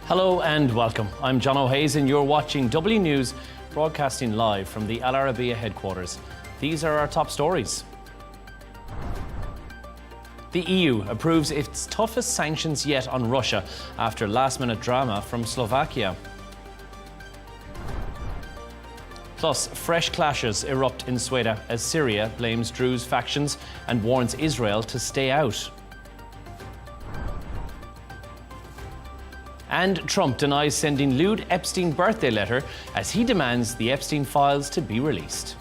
Hello and welcome. I'm Jono Hayes and you're watching W News, broadcasting live from the Arabiya headquarters. These are our top stories. The EU approves its toughest sanctions yet on Russia after last-minute drama from Slovakia. Plus, fresh clashes erupt in Sweida as Syria blames Druze factions and warns Israel to stay out. And Trump denies sending lewd Epstein birthday letter as he demands the Epstein files to be released.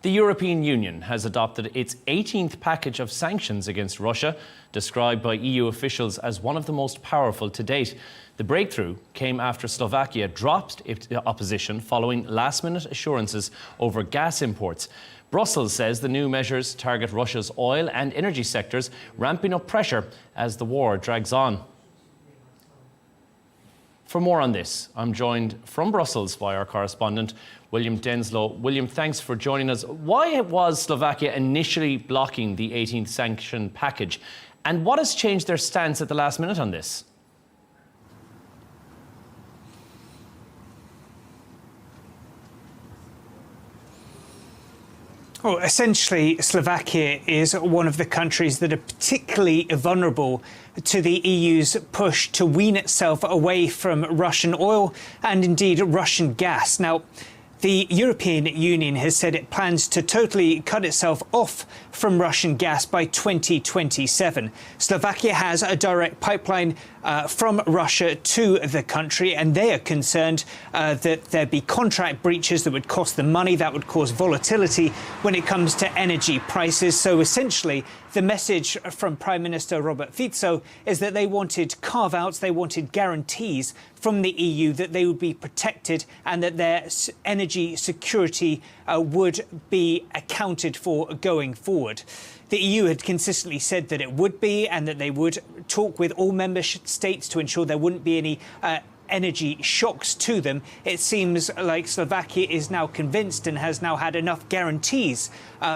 The European Union has adopted its 18th package of sanctions against Russia, described by EU officials as one of the most powerful to date. The breakthrough came after Slovakia dropped its opposition following last-minute assurances over gas imports. Brussels says the new measures target Russia's oil and energy sectors, ramping up pressure as the war drags on. For more on this, I'm joined from Brussels by our correspondent, William Denselow. William, thanks for joining us. Why was Slovakia initially blocking the 18th sanction package? And what has changed their stance at the last minute on this? Well, essentially, Slovakia is one of the countries that are particularly vulnerable to the EU's push to wean itself away from Russian oil and indeed Russian gas. Now, the European Union has said it plans to totally cut itself off from Russian gas by 2027. Slovakia has a direct pipeline from Russia to the country, and they are concerned that there be contract breaches that would cost them money, that would cause volatility when it comes to energy prices. So essentially, the message from Prime Minister Robert Fico is that they wanted carve-outs, they wanted guarantees from the EU that they would be protected and that their energy security would be accounted for going forward. The EU had consistently said that it would be, and that they would talk with all member states to ensure there wouldn't be any energy shocks to them. It seems like Slovakia is now convinced and has now had enough guarantees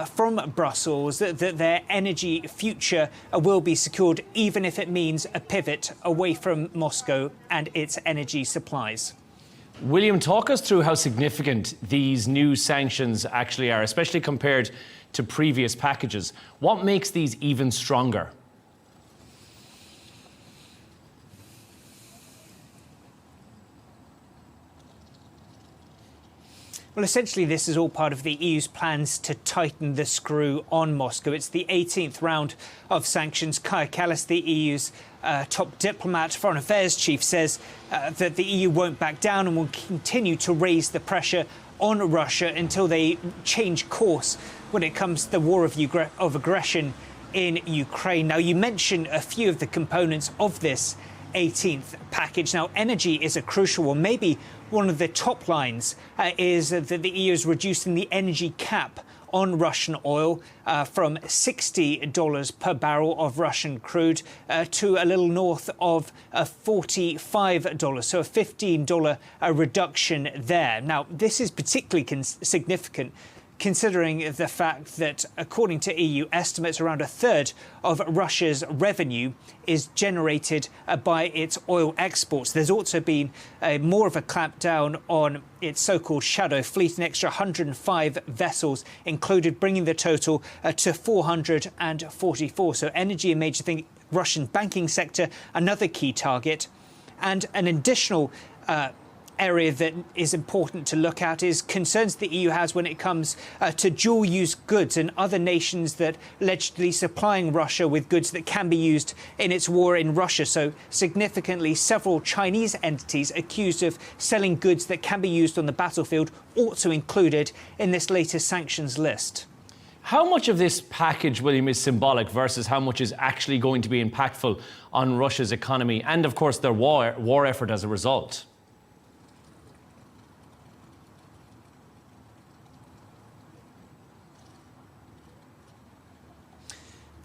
from Brussels that their energy future will be secured, even if it means a pivot away from Moscow and its energy supplies. William, talk us through how significant these new sanctions actually are, especially compared to previous packages. What makes these even stronger? Well, essentially, this is all part of the EU's plans to tighten the screw on Moscow. It's the 18th round of sanctions. Kaja Kallas, the EU's top diplomat, foreign affairs chief, says that the EU won't back down and will continue to raise the pressure on Russia until they change course when it comes to the war of aggression in Ukraine. Now, you mentioned a few of the components of this 18th package. Now, energy is a crucial one. Maybe one of the top lines is that the EU is reducing the energy cap on Russian oil from $60 per barrel of Russian crude to a little north of $45, so a $15 reduction there. Now, this is particularly significant considering the fact that, according to EU estimates, around a third of Russia's revenue is generated by its oil exports. There's also been more of a clampdown on its so-called shadow fleet. An extra 105 vessels included, bringing the total to 444. So energy, a major thing. Russian banking sector, another key target. And an additional area that is important to look at is concerns the EU has when it comes to dual-use goods and other nations that allegedly supplying Russia with goods that can be used in its war in Russia. So significantly, several Chinese entities accused of selling goods that can be used on the battlefield also included in this latest sanctions list. How much of this package, William, is symbolic versus how much is actually going to be impactful on Russia's economy and, of course, their war effort as a result?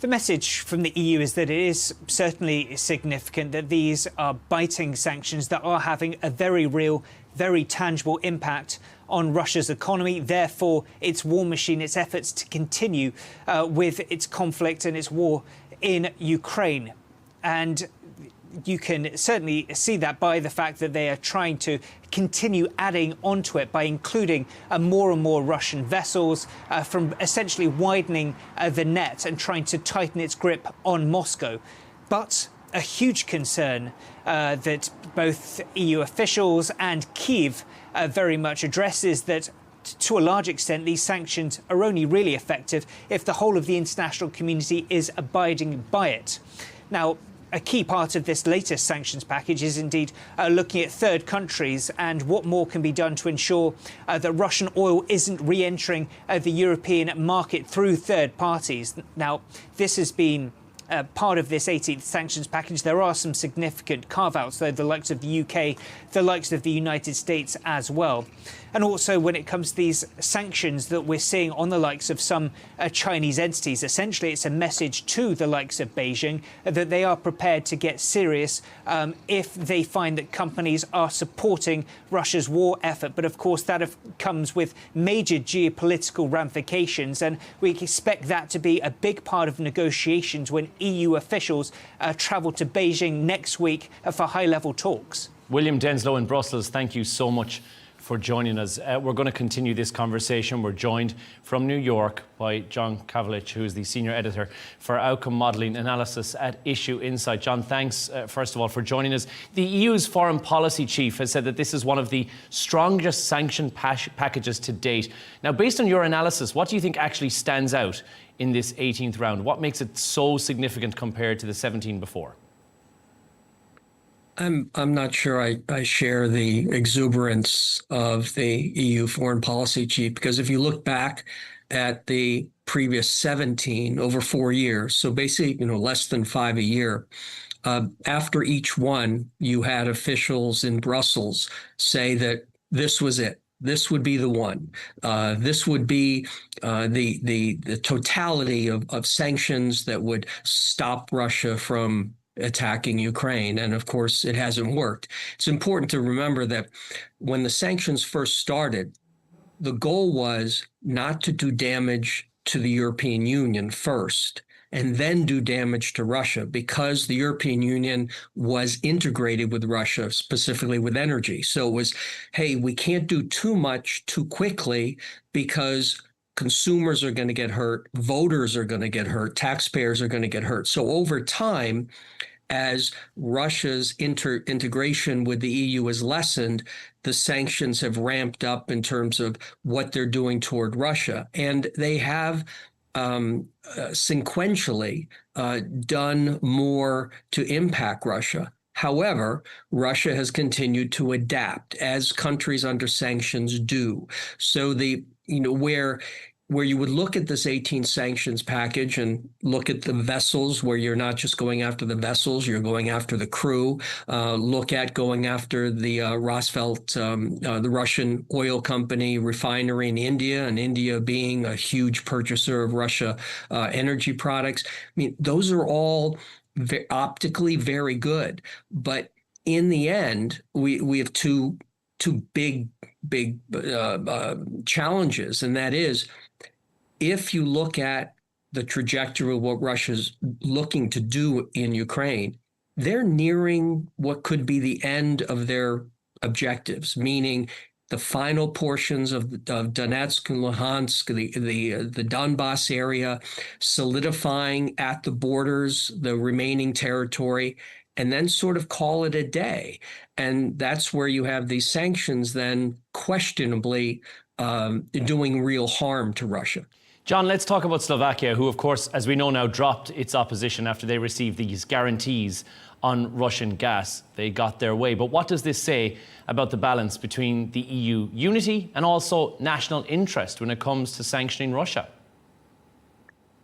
The message from the EU is that it is certainly significant that these are biting sanctions that are having a very real very tangible impact on Russia's economy. Therefore, its war machine, its efforts to continue with its conflict and its war in Ukraine. And you can certainly see that by the fact that they are trying to continue adding onto it by including more and more Russian vessels, from essentially widening the net and trying to tighten its grip on Moscow. But a huge concern that both EU officials and Kyiv very much address is that, to a large extent, these sanctions are only really effective if the whole of the international community is abiding by it. Now, a key part of this latest sanctions package is indeed looking at third countries and what more can be done to ensure that Russian oil isn't re-entering the European market through third parties. Now, this has been part of this 18th sanctions package. There are some significant carve-outs, though, the likes of the UK, the likes of the United States as well. And also when it comes to these sanctions that we're seeing on the likes of some Chinese entities, essentially it's a message to the likes of Beijing that they are prepared to get serious if they find that companies are supporting Russia's war effort. But of course, that comes with major geopolitical ramifications, and we expect that to be a big part of negotiations when EU officials travel to Beijing next week for high-level talks. William Denselow in Brussels, thank you so much for joining us. We're going to continue this conversation. We're joined from New York by John Kavulich, who is the senior editor for outcome modelling analysis at Issue Insight. John, thanks, first of all, for joining us. The EU's foreign policy chief has said that this is one of the strongest sanction packages to date. Now, based on your analysis, what do you think actually stands out in this 18th round? What makes it so significant compared to the 17 before? I'm not sure I share the exuberance of the EU foreign policy chief, because if you look back at the previous 17 over 4 years, so basically, less than 5 a year, after each one, you had officials in Brussels say that this was it. This would be the one. This would be the totality of sanctions that would stop Russia from attacking Ukraine. And of course, it hasn't worked. It's important to remember that when the sanctions first started, the goal was not to do damage to the European Union first and then do damage to Russia, because the European Union was integrated with Russia, specifically with energy. So it was, hey, we can't do too much too quickly because consumers are going to get hurt, voters are going to get hurt, taxpayers are going to get hurt. So over time, as Russia's integration with the EU has lessened, the sanctions have ramped up in terms of what they're doing toward Russia. And they have sequentially done more to impact Russia. However, Russia has continued to adapt, as countries under sanctions do. So where you would look at this 18 sanctions package and look at the vessels, where you're not just going after the vessels, you're going after the crew, look at going after the Rosneft, the Russian oil company refinery in India, and India being a huge purchaser of Russia energy products. I mean, those are all optically very good. But in the end, we have two big challenges, and that is, if you look at the trajectory of what Russia's looking to do in Ukraine, they're nearing what could be the end of their objectives, meaning the final portions of Donetsk and Luhansk, the Donbass area, solidifying at the borders the remaining territory, and then sort of call it a day. And that's where you have these sanctions then questionably doing real harm to Russia. John, let's talk about Slovakia, who, of course, as we know now, dropped its opposition after they received these guarantees on Russian gas. They got their way. But what does this say about the balance between the EU unity and also national interest when it comes to sanctioning Russia?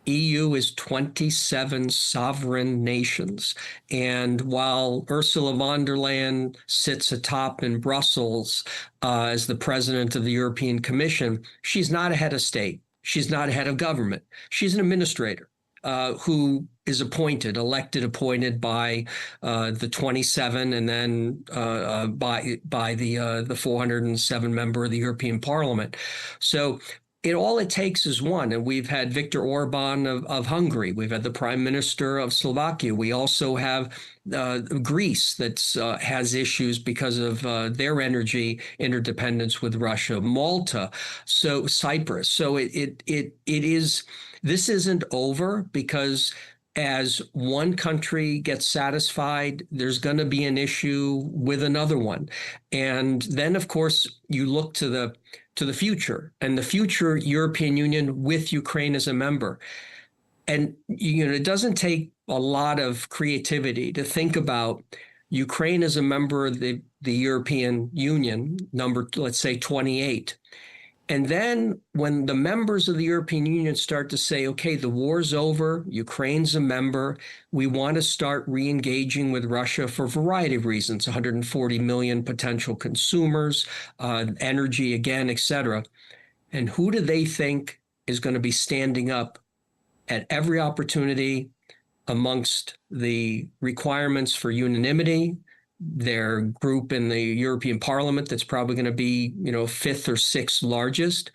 EU is 27 sovereign nations. And while Ursula von der Leyen sits atop in Brussels as the president of the European Commission, she's not a head of state. She's not a head of government. She's an administrator who is elected, appointed by the 27, and then by the 407 member of the European Parliament. So all it takes is one. And we've had Viktor Orban of Hungary. We've had the Prime Minister of Slovakia. We also have Greece that has issues because of their energy interdependence with Russia. Malta, so Cyprus. So this isn't over, because as one country gets satisfied, there's going to be an issue with another one. And then, of course, you look to the future, and the future European Union with Ukraine as a member. And it doesn't take a lot of creativity to think about Ukraine as a member of the European Union, number, let's say, 28. And then when the members of the European Union start to say, okay, the war's over, Ukraine's a member, we want to start re-engaging with Russia for a variety of reasons, 140 million potential consumers, energy again, et cetera. And who do they think is going to be standing up at every opportunity amongst the requirements for unanimity? Their group in the European Parliament, that's probably going to be, fifth or sixth largest.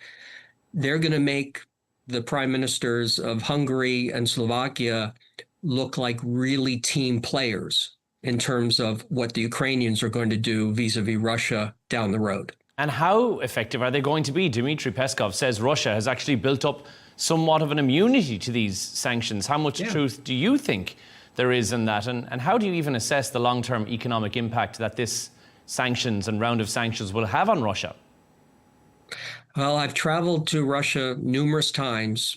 They're going to make the prime ministers of Hungary and Slovakia look like really team players in terms of what the Ukrainians are going to do vis-a-vis Russia down the road. And how effective are they going to be? Dmitry Peskov says Russia has actually built up somewhat of an immunity to these sanctions. How much truth do you think there is in that? And how do you even assess the long-term economic impact that this sanctions and round of sanctions will have on Russia? Well, I've traveled to Russia numerous times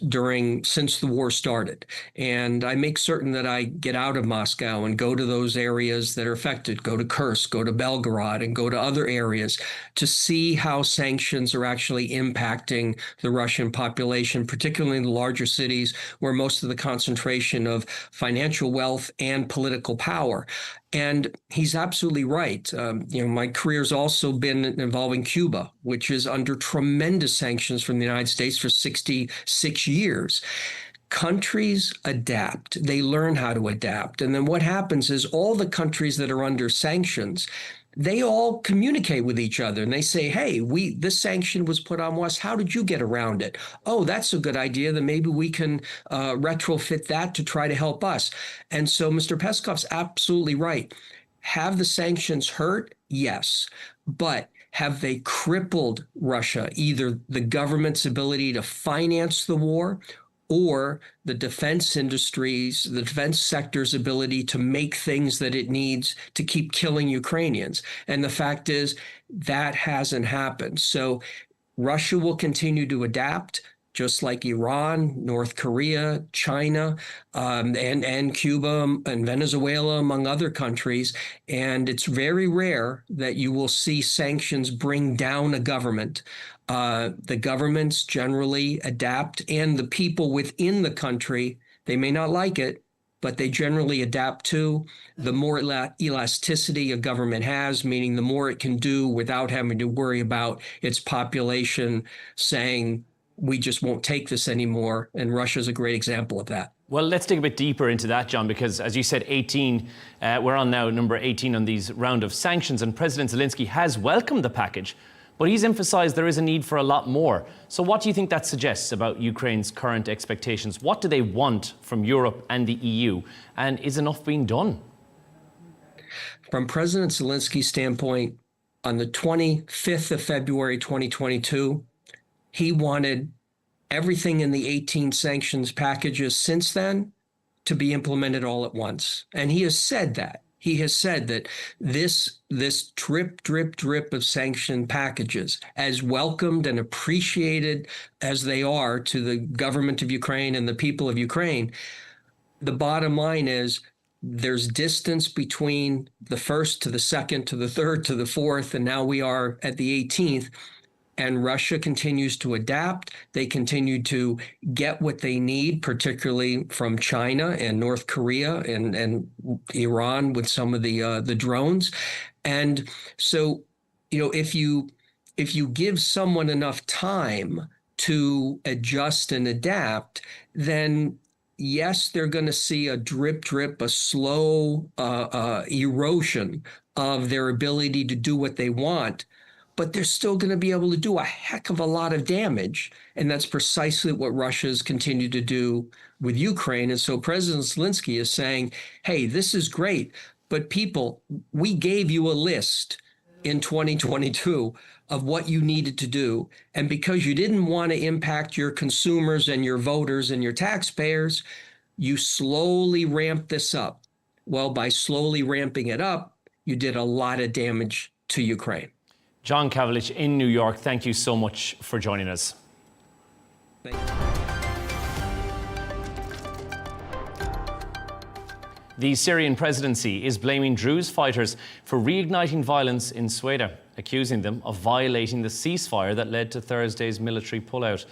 since the war started, and I make certain that I get out of Moscow and go to those areas that are affected, go to Kursk, go to Belgorod, and go to other areas to see how sanctions are actually impacting the Russian population, particularly in the larger cities where most of the concentration of financial wealth and political power. And he's absolutely right. My career's also been involving Cuba, which is under tremendous sanctions from the United States for 66 years. Countries adapt. They learn how to adapt. And then what happens is all the countries that are under sanctions, they all communicate with each other, and they say, hey, this sanction was put on us. How did you get around it? Oh, that's a good idea. Then maybe we can retrofit that to try to help us. And so Mr. Peskov's absolutely right. Have the sanctions hurt? Yes. But have they crippled Russia, either the government's ability to finance the war or the defense industries, the defense sector's ability to make things that it needs to keep killing Ukrainians? And the fact is that hasn't happened. So Russia will continue to adapt, just like Iran, North Korea, China, and Cuba and Venezuela, among other countries. And it's very rare that you will see sanctions bring down a government. The governments generally adapt, and the people within the country, they may not like it, but they generally adapt to. The more elasticity a government has, meaning the more it can do without having to worry about its population saying, we just won't take this anymore. And Russia's a great example of that. Well, let's dig a bit deeper into that, John, because as you said, 18, we're on now number 18 on these round of sanctions, and President Zelensky has welcomed the package, but he's emphasized there is a need for a lot more. So what do you think that suggests about Ukraine's current expectations? What do they want from Europe and the EU? And is enough being done? From President Zelensky's standpoint, on the 25th of February, 2022, he wanted everything in the 18 sanctions packages since then to be implemented all at once. And he has said that. He has said that this drip of sanction packages, as welcomed and appreciated as they are to the government of Ukraine and the people of Ukraine, the bottom line is there's distance between the first to the second to the third to the fourth, and now we are at the 18th. And Russia continues to adapt. They continue to get what they need, particularly from China and North Korea and Iran with some of the drones. And so, if you give someone enough time to adjust and adapt, then yes, they're going to see a drip, a slow erosion of their ability to do what they want, but they're still going to be able to do a heck of a lot of damage. And that's precisely what Russia's continued to do with Ukraine. And so President Zelensky is saying, hey, this is great, but people, we gave you a list in 2022 of what you needed to do. And because you didn't want to impact your consumers and your voters and your taxpayers, you slowly ramped this up. Well, by slowly ramping it up, you did a lot of damage to Ukraine. John Kavulich in New York, thank you so much for joining us. Thank you. The Syrian presidency is blaming Druze fighters for reigniting violence in Sweida, accusing them of violating the ceasefire that led to Thursday's military pullout.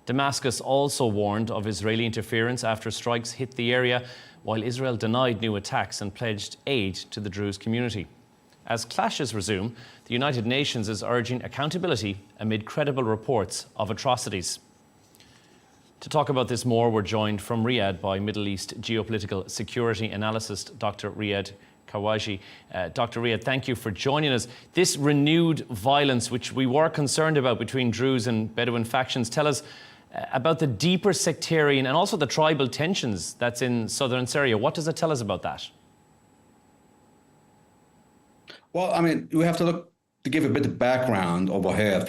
Damascus also warned of Israeli interference after strikes hit the area, while Israel denied new attacks and pledged aid to the Druze community. As clashes resume, the United Nations is urging accountability amid credible reports of atrocities. To talk about this more, we're joined from Riyadh by Middle East geopolitical security analyst, Dr. Riad Kahwaji. Dr. Riad, thank you for joining us. This renewed violence, which we were concerned about between Druze and Bedouin factions, tell us about the deeper sectarian and also the tribal tensions that's in southern Syria. What does it tell us about that? Well, I mean, we have to look to give a bit of background over here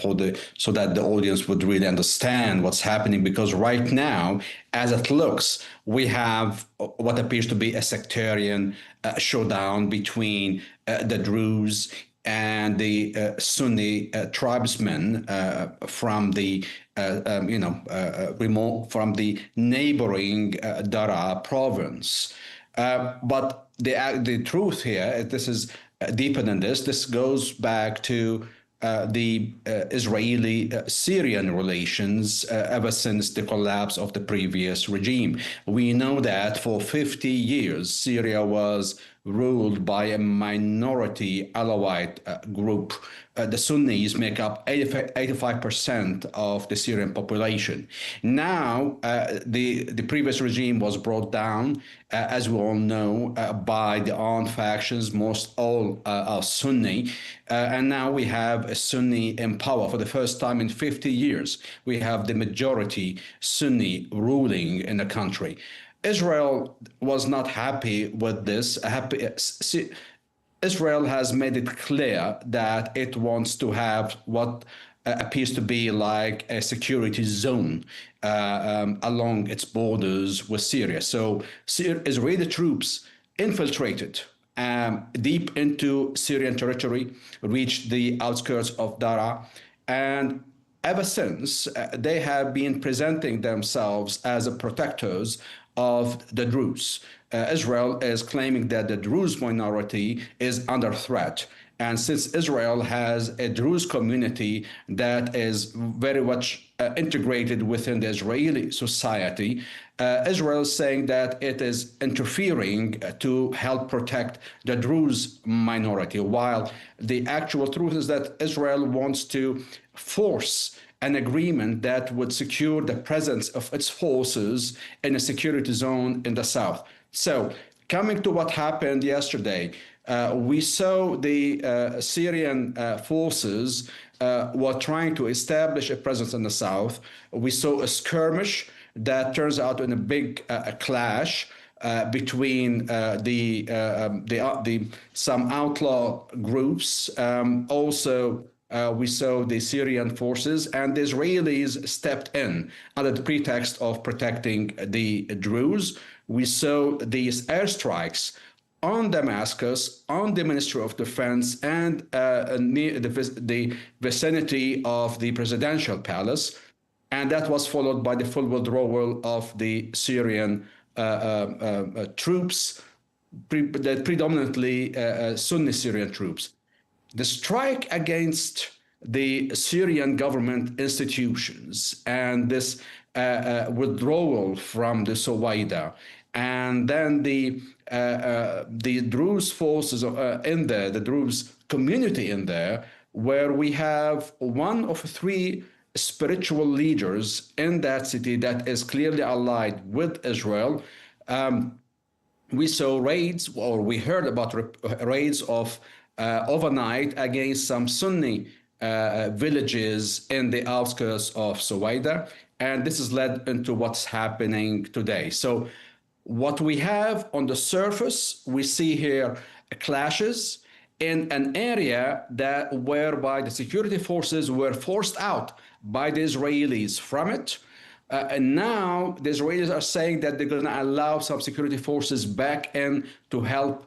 so that the audience would really understand what's happening, because right now, as it looks, we have what appears to be a sectarian showdown between the Druze and the Sunni tribesmen from the remote from the neighboring Daraa province. But the truth here, this is deeper than this. This goes back to the Israeli-Syrian relations ever since the collapse of the previous regime. We know that for 50 years, Syria was ruled by a minority Alawite group. The Sunnis make up 85% of the Syrian population. Now, the previous regime was brought down, as we all know, by the armed factions. Most all are Sunni. And now we have a Sunni in power. For the first time in 50 years, we have the majority Sunni ruling in the country. Israel was not happy with this. Israel has made it clear that it wants to have what appears to be like a security zone along its borders with Syria. So Israeli troops infiltrated deep into Syrian territory, reached the outskirts of Daraa, and ever since they have been presenting themselves as protectors of the Druze. Israel is claiming that the Druze minority is under threat. And since Israel has a Druze community that is very much integrated within the Israeli society, Israel is saying that it is interfering to help protect the Druze minority, while the actual truth is that Israel wants to force an agreement that would secure the presence of its forces in a security zone in the south. So, coming to what happened yesterday, we saw the Syrian forces were trying to establish a presence in the south. We saw a skirmish that turns out in a big clash between some outlaw groups. Also, we saw the Syrian forces, and the Israelis stepped in under the pretext of protecting the Druze. We saw these airstrikes on Damascus, on the Ministry of Defense, and near the vicinity of the presidential palace. And that was followed by the full withdrawal of the Syrian troops, predominantly Sunni Syrian troops. The strike against the Syrian government institutions and this withdrawal from the Sweida, and then the Druze forces in there, the Druze community in there, where we have one of three spiritual leaders in that city that is clearly allied with Israel. We saw raids, or we heard about raids of overnight against some Sunni villages in the outskirts of Sweida, and this has led into what's happening today. So what we have on the surface, we see here clashes in an area that whereby the security forces were forced out by the Israelis from it. And now the Israelis are saying that they're going to allow some security forces back in to help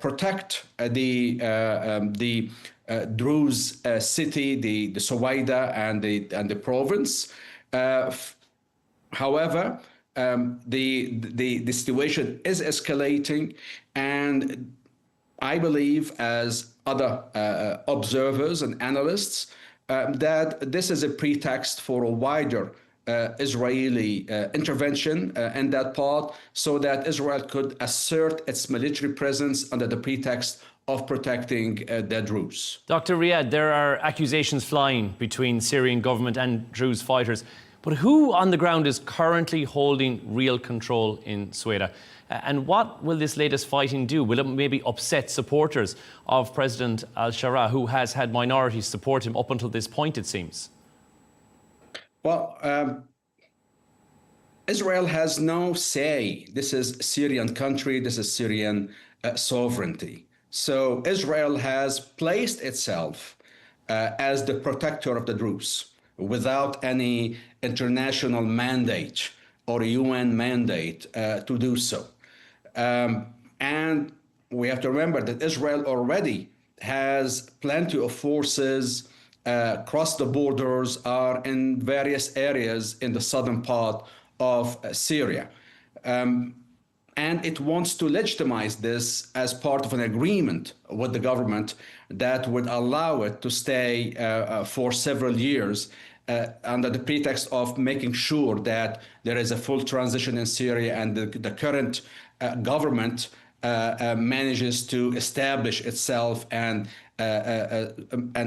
protect the Druze city, the Sweida and the province. However, the situation is escalating, and I believe, as other observers and analysts, that this is a pretext for a wider Israeli intervention in that part, so that Israel could assert its military presence under the pretext of protecting the Druze. Dr. Riad, there are accusations flying between Syrian government and Druze fighters, but who on the ground is currently holding real control in Sweida? And what will this latest fighting do? Will it maybe upset supporters of President al-Shara, who has had minorities support him up until this point, it seems? Well, Israel has no say. This is Syrian country. This is Syrian sovereignty. So Israel has placed itself as the protector of the Druze without any international mandate or UN mandate to do so. And we have to remember that Israel already has plenty of forces across the borders, are in various areas in the southern part of Syria. And it wants to legitimize this as part of an agreement with the government that would allow it to stay for several years under the pretext of making sure that there is a full transition in Syria and the current government manages to establish itself and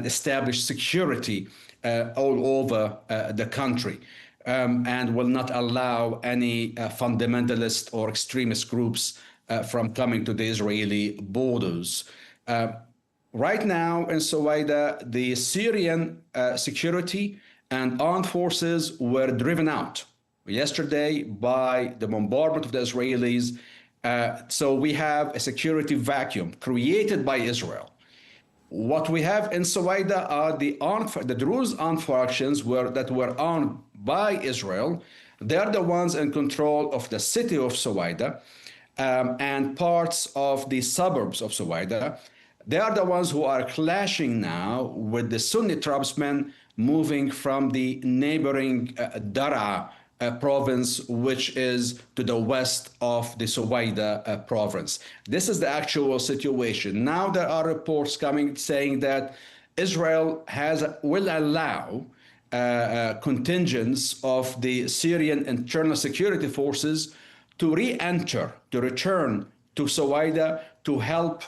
establish security all over the country. And will not allow any fundamentalist or extremist groups from coming to the Israeli borders. Right now in Sweida, the Syrian security and armed forces were driven out yesterday by the bombardment of the Israelis. So we have a security vacuum created by Israel. What we have in Sweida are the Druze armed factions that were armed by Israel. They're the ones in control of the city of Sweida and parts of the suburbs of Sweida. They are the ones who are clashing now with the Sunni tribesmen moving from the neighboring Daraa province, which is to the west of the Sweida province. This is the actual situation. Now there are reports coming saying that Israel will allow contingents of the Syrian internal security forces to return to Sweida to help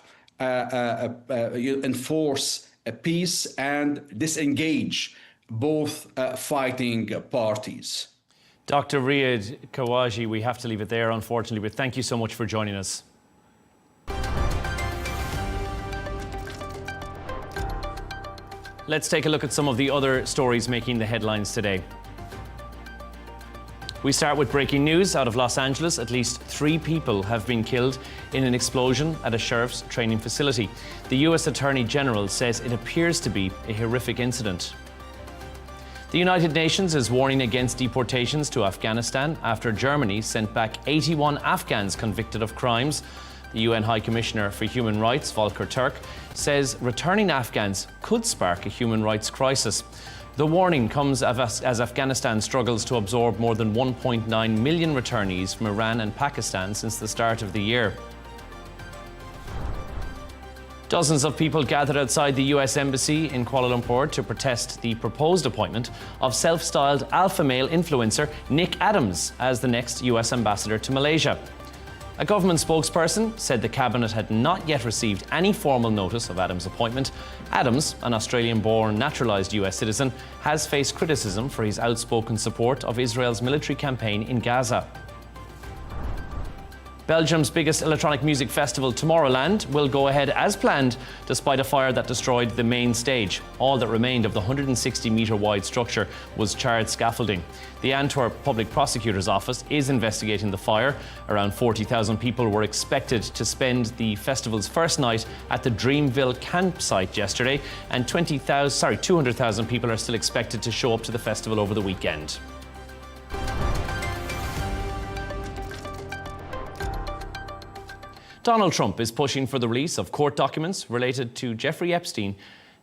enforce a peace and disengage both fighting parties. Dr. Riad Kahwaji, we have to leave it there, unfortunately, but thank you so much for joining us. Let's take a look at some of the other stories making the headlines today. We start with breaking news out of Los Angeles. At least 3 people have been killed in an explosion at a sheriff's training facility. The US Attorney General says it appears to be a horrific incident. The United Nations is warning against deportations to Afghanistan after Germany sent back 81 Afghans convicted of crimes. The UN High Commissioner for Human Rights, Volker Turk, says returning Afghans could spark a human rights crisis. The warning comes as Afghanistan struggles to absorb more than 1.9 million returnees from Iran and Pakistan since the start of the year. Dozens of people gathered outside the US Embassy in Kuala Lumpur to protest the proposed appointment of self-styled alpha male influencer Nick Adams as the next US ambassador to Malaysia. A government spokesperson said the cabinet had not yet received any formal notice of Adams' appointment. Adams, an Australian-born naturalised US citizen, has faced criticism for his outspoken support of Israel's military campaign in Gaza. Belgium's biggest electronic music festival, Tomorrowland, will go ahead as planned despite a fire that destroyed the main stage. All that remained of the 160-metre wide structure was charred scaffolding. The Antwerp Public Prosecutor's Office is investigating the fire. Around 40,000 people were expected to spend the festival's first night at the Dreamville campsite yesterday, and 200,000 people are still expected to show up to the festival over the weekend. Donald Trump is pushing for the release of court documents related to Jeffrey Epstein,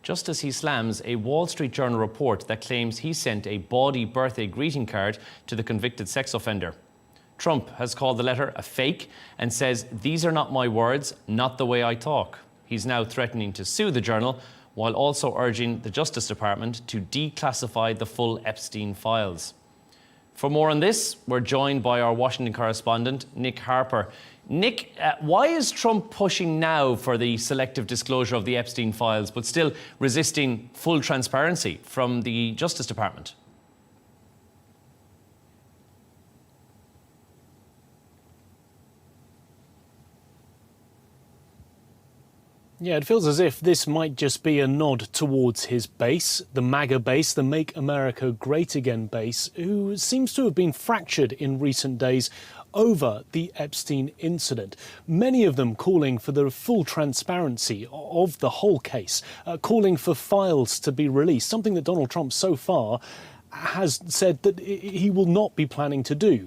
just as he slams a Wall Street Journal report that claims he sent a bawdy birthday greeting card to the convicted sex offender. Trump has called the letter a fake and says, "These are not my words, not the way I talk." He's now threatening to sue the Journal, while also urging the Justice Department to declassify the full Epstein files. For more on this, we're joined by our Washington correspondent, Nick Harper. Nick, why is Trump pushing now for the selective disclosure of the Epstein files, but still resisting full transparency from the Justice Department? Yeah, it feels as if this might just be a nod towards his base, the MAGA base, the Make America Great Again base, who seems to have been fractured in recent days over the Epstein incident. Many of them calling for the full transparency of the whole case, calling for files to be released, something that Donald Trump so far has said that he will not be planning to do.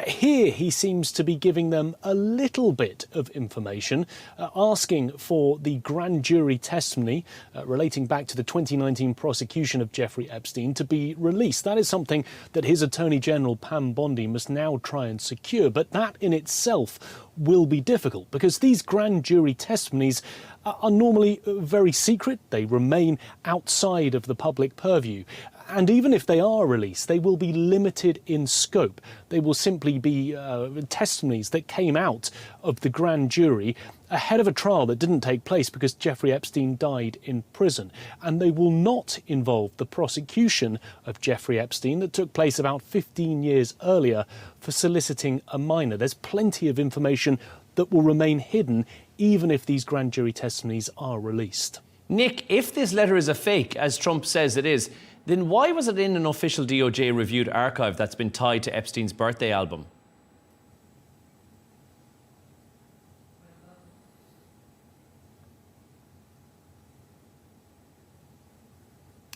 Here he seems to be giving them a little bit of information, asking for the grand jury testimony relating back to the 2019 prosecution of Jeffrey Epstein to be released. That is something that his Attorney General Pam Bondi must now try and secure, but that in itself will be difficult because these grand jury testimonies are normally very secret. They remain outside of the public purview. And even if they are released, they will be limited in scope. They will simply be testimonies that came out of the grand jury ahead of a trial that didn't take place because Jeffrey Epstein died in prison. And they will not involve the prosecution of Jeffrey Epstein that took place about 15 years earlier for soliciting a minor. There's plenty of information that will remain hidden even if these grand jury testimonies are released. Nick, if this letter is a fake, as Trump says it is, then why was it in an official DOJ-reviewed archive that's been tied to Epstein's birthday album?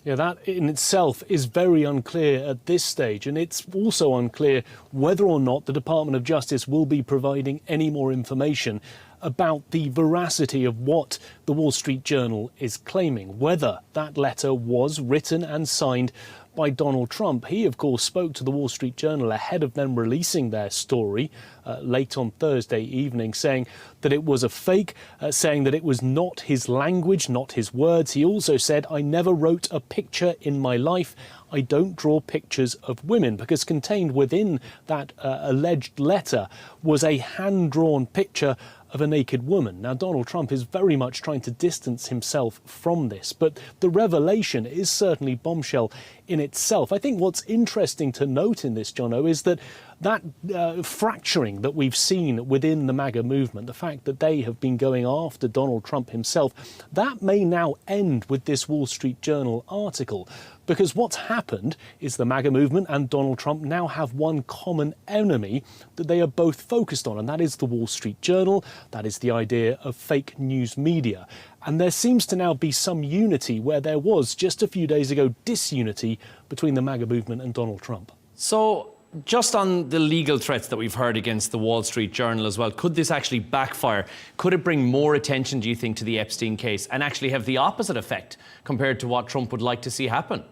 Yeah, that in itself is very unclear at this stage, and it's also unclear whether or not the Department of Justice will be providing any more information about the veracity of what the Wall Street Journal is claiming, whether that letter was written and signed by Donald Trump. He, of course, spoke to the Wall Street Journal ahead of them releasing their story late on Thursday evening, saying that it was a fake, saying that it was not his language, not his words. He also said, "I never wrote a picture in my life. I don't draw pictures of women," because contained within that alleged letter was a hand-drawn picture of a naked woman. Now, Donald Trump is very much trying to distance himself from this, but the revelation is certainly bombshell in itself. I think what's interesting to note in this, Jono, is that fracturing that we've seen within the MAGA movement, the fact that they have been going after Donald Trump himself, that may now end with this Wall Street Journal article. Because what's happened is the MAGA movement and Donald Trump now have one common enemy that they are both focused on, and that is the Wall Street Journal. That is the idea of fake news media. And there seems to now be some unity where there was, just a few days ago, disunity between the MAGA movement and Donald Trump. So, just on the legal threats that we've heard against the Wall Street Journal as well, could this actually backfire? Could it bring more attention, do you think, to the Epstein case and actually have the opposite effect compared to what Trump would like to see happen?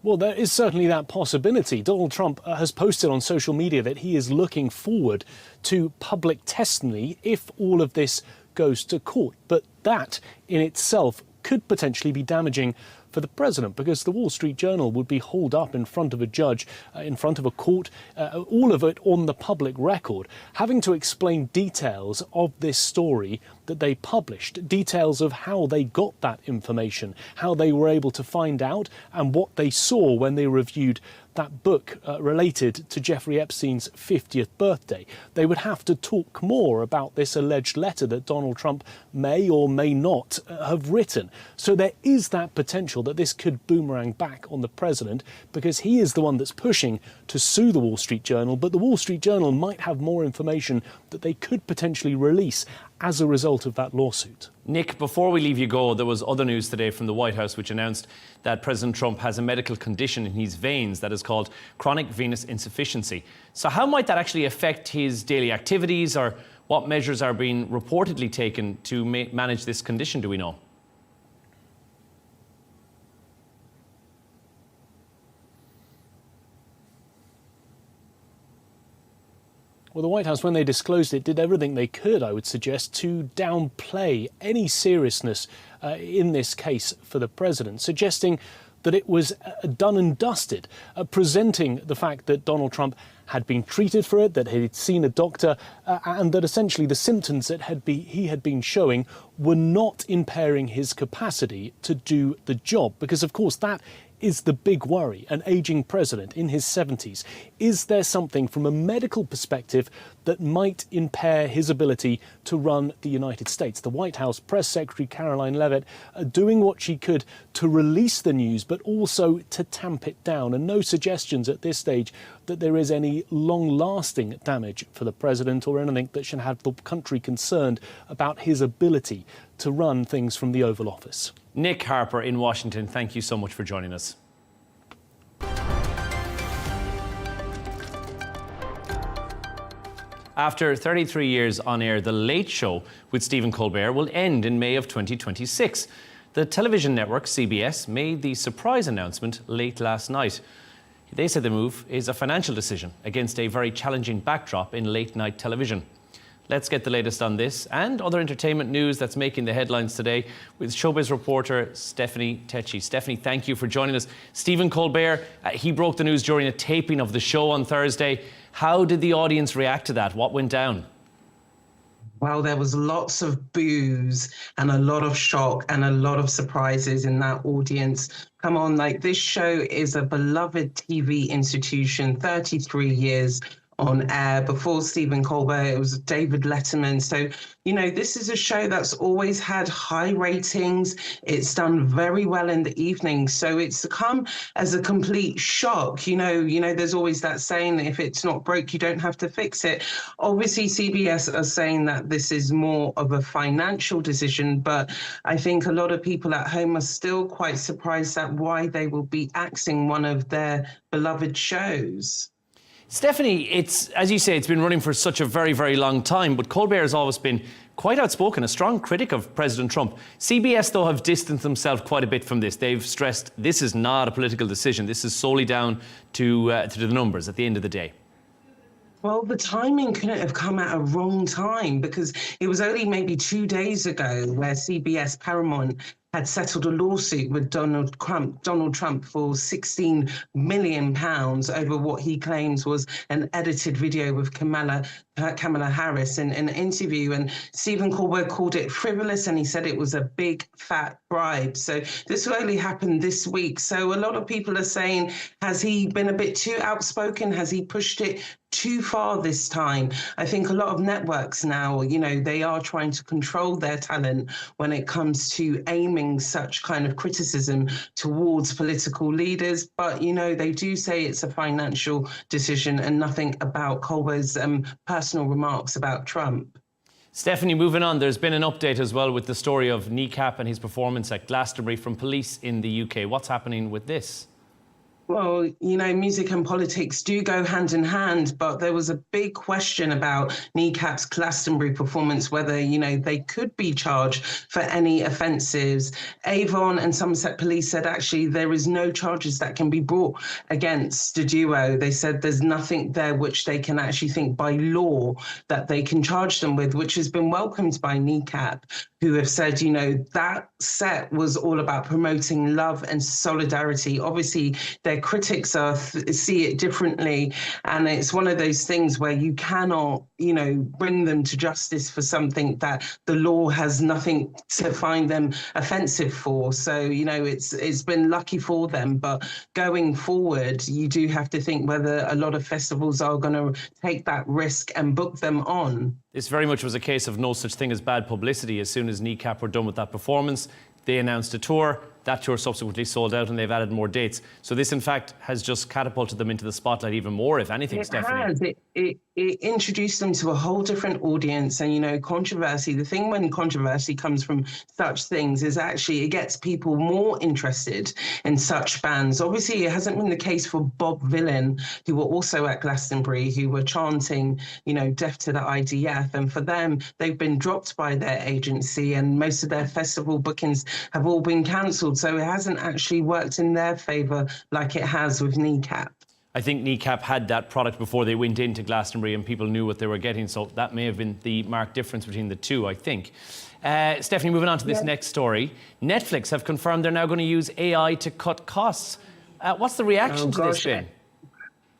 Well, there is certainly that possibility. Donald Trump has posted on social media that he is looking forward to public testimony if all of this goes to court. But that in itself could potentially be damaging for the president, because the Wall Street Journal would be hauled up in front of a judge, in front of a court, all of it on the public record, having to explain details of this story that they published, details of how they got that information, how they were able to find out, and what they saw when they reviewed that book related to Jeffrey Epstein's 50th birthday. They would have to talk more about this alleged letter that Donald Trump may or may not have written. So there is that potential that this could boomerang back on the president, because he is the one that's pushing to sue the Wall Street Journal, but the Wall Street Journal might have more information that they could potentially release as a result of that lawsuit. Nick, before we leave you go, there was other news today from the White House which announced that President Trump has a medical condition in his veins that is called chronic venous insufficiency. So how might that actually affect his daily activities, or what measures are being reportedly taken to manage this condition, do we know? Well, the White House, when they disclosed it, did everything they could, I would suggest, to downplay any seriousness in this case for the president, suggesting that it was done and dusted, presenting the fact that Donald Trump had been treated for it, that he had seen a doctor, and that essentially the symptoms that he had been showing were not impairing his capacity to do the job. Because, of course, that is the big worry. An ageing president in his 70s. Is there something from a medical perspective that might impair his ability to run the United States? The White House Press Secretary Caroline Leavitt doing what she could to release the news, but also to tamp it down. And no suggestions at this stage that there is any long-lasting damage for the president or anything that should have the country concerned about his ability to run things from the Oval Office. Nick Harper in Washington, thank you so much for joining us. After 33 years on air, The Late Show with Stephen Colbert will end in May of 2026. The television network, CBS, made the surprise announcement late last night. They said the move is a financial decision against a very challenging backdrop in late-night television. Let's get the latest on this and other entertainment news that's making the headlines today with showbiz reporter Stefanie Tacheki. Stefanie, thank you for joining us. Stephen Colbert, he broke the news during a taping of the show on Thursday. How did the audience react to that? What went down? Well, there was lots of boos and a lot of shock and a lot of surprises in that audience. Come on, like, this show is a beloved TV institution, 33 years on air. Before Stephen Colbert, it was David Letterman. So, you know, this is a show that's always had high ratings. It's done very well in the evening. So it's come as a complete shock. You know, there's always that saying that if it's not broke, you don't have to fix it. Obviously, CBS are saying that this is more of a financial decision, but I think a lot of people at home are still quite surprised at why they will be axing one of their beloved shows. Stefanie, it's, as you say, it's been running for such a very, very long time, but Colbert has always been quite outspoken, a strong critic of President Trump. CBS, though, have distanced themselves quite a bit from this. They've stressed this is not a political decision. This is solely down to the numbers at the end of the day. Well, the timing couldn't have come at a wrong time, because it was only maybe 2 days ago where CBS Paramount had settled a lawsuit with Donald Trump for £16 million over what he claims was an edited video with Kamala Harris in an interview. And Stephen Colbert called it frivolous, and he said it was a big fat bribe. So this will only happen this week. So a lot of people are saying, has he been a bit too outspoken? Has he pushed it too far this time? I think a lot of networks now, you know, they are trying to control their talent when it comes to aiming such kind of criticism towards political leaders. But, you know, they do say it's a financial decision and nothing about Colbert's personal remarks about Trump. Stefanie, moving on, there's been an update as well with the story of Kneecap and his performance at Glastonbury from police in the UK. What's happening with this? Well, music and politics do go hand in hand, but there was a big question about NECAP's Glastonbury performance, whether, they could be charged for any offences. Avon and Somerset Police said, actually, there is no charges that can be brought against the duo. They said there's nothing there which they can actually think by law that they can charge them with, which has been welcomed by NECAP, who have said, that set was all about promoting love and solidarity. Obviously, their critics see it differently, and it's one of those things where you cannot, bring them to justice for something that the law has nothing to find them offensive for. So, it's been lucky for them, but going forward, you do have to think whether a lot of festivals are going to take that risk and book them on. This very much was a case of no such thing as bad publicity. As soon as NECAP were done with that performance, they announced a tour. That tour subsequently sold out, and they've added more dates. So this, in fact, has just catapulted them into the spotlight even more, if anything, Stefanie. It introduced them to a whole different audience, and, controversy. The thing when controversy comes from such things is actually it gets people more interested in such bands. Obviously, it hasn't been the case for Bob Vylan, who were also at Glastonbury, who were chanting, death to the IDF. And for them, they've been dropped by their agency, and most of their festival bookings have all been cancelled. So it hasn't actually worked in their favour like it has with NECAP. I think NECAP had that product before they went into Glastonbury and people knew what they were getting, so that may have been the marked difference between the two, I think. Stephanie, moving on to this next story. Netflix have confirmed they're now going to use AI to cut costs. What's the reaction to this been?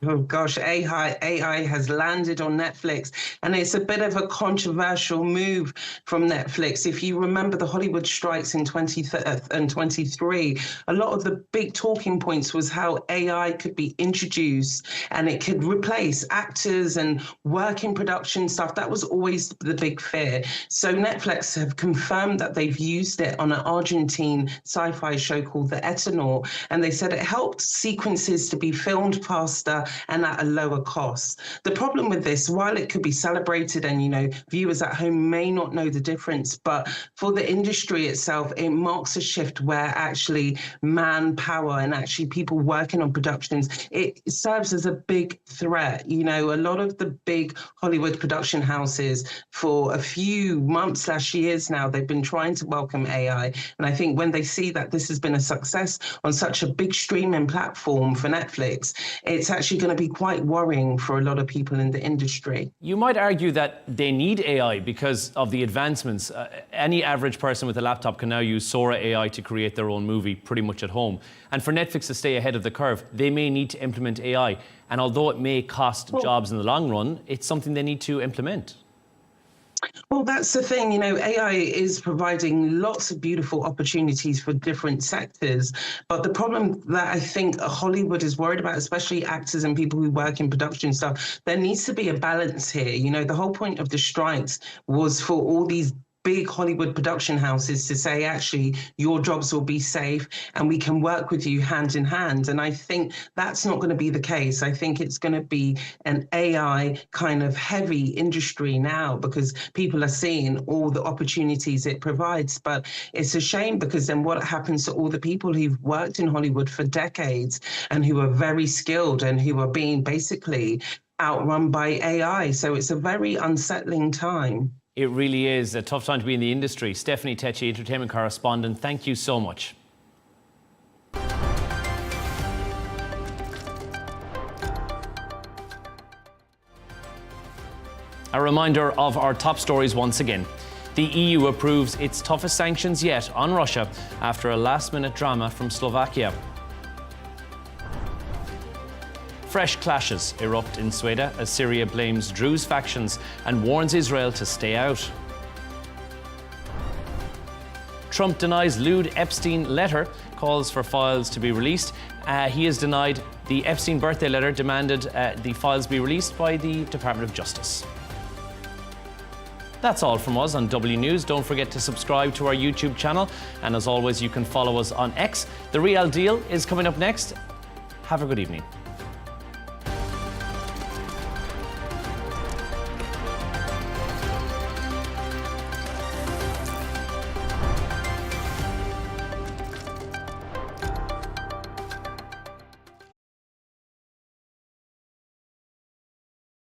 Oh gosh, AI has landed on Netflix, and it's a bit of a controversial move from Netflix. If you remember the Hollywood strikes in 2023, a lot of the big talking points was how AI could be introduced and it could replace actors and work in production stuff. That was always the big fear. So Netflix have confirmed that they've used it on an Argentine sci-fi show called The Eternal, and they said it helped sequences to be filmed faster and at a lower cost. The problem with this, while it could be celebrated and, viewers at home may not know the difference, but for the industry itself, it marks a shift where actually manpower and actually people working on productions, it serves as a big threat. A lot of the big Hollywood production houses for a few months/years now, they've been trying to welcome AI. And I think when they see that this has been a success on such a big streaming platform for Netflix, it's actually going to be quite worrying for a lot of people in the industry. You might argue that they need AI because of the advancements. Any average person with a laptop can now use Sora AI to create their own movie pretty much at home. And for Netflix to stay ahead of the curve, they may need to implement AI. And although it may cost jobs in the long run, it's something they need to implement. Well, that's the thing, AI is providing lots of beautiful opportunities for different sectors. But the problem that I think Hollywood is worried about, especially actors and people who work in production stuff, there needs to be a balance here. The whole point of the strikes was for all these big Hollywood production houses to say, actually, your jobs will be safe and we can work with you hand in hand. And I think that's not going to be the case. I think it's going to be an AI kind of heavy industry now because people are seeing all the opportunities it provides. But it's a shame because then what happens to all the people who've worked in Hollywood for decades and who are very skilled and who are being basically outrun by AI? So it's a very unsettling time. It really is a tough time to be in the industry. Stefanie Tacheki, entertainment correspondent, thank you so much. A reminder of our top stories once again. The EU approves its toughest sanctions yet on Russia after a last-minute drama from Slovakia. Fresh clashes erupt in Sweida as Syria blames Druze factions and warns Israel to stay out. Trump denies lewd Epstein letter, calls for files to be released. He has denied the Epstein birthday letter demanded the files be released by the Department of Justice. That's all from us on W News. Don't forget to subscribe to our YouTube channel. And as always, you can follow us on X. The Real Deal is coming up next. Have a good evening.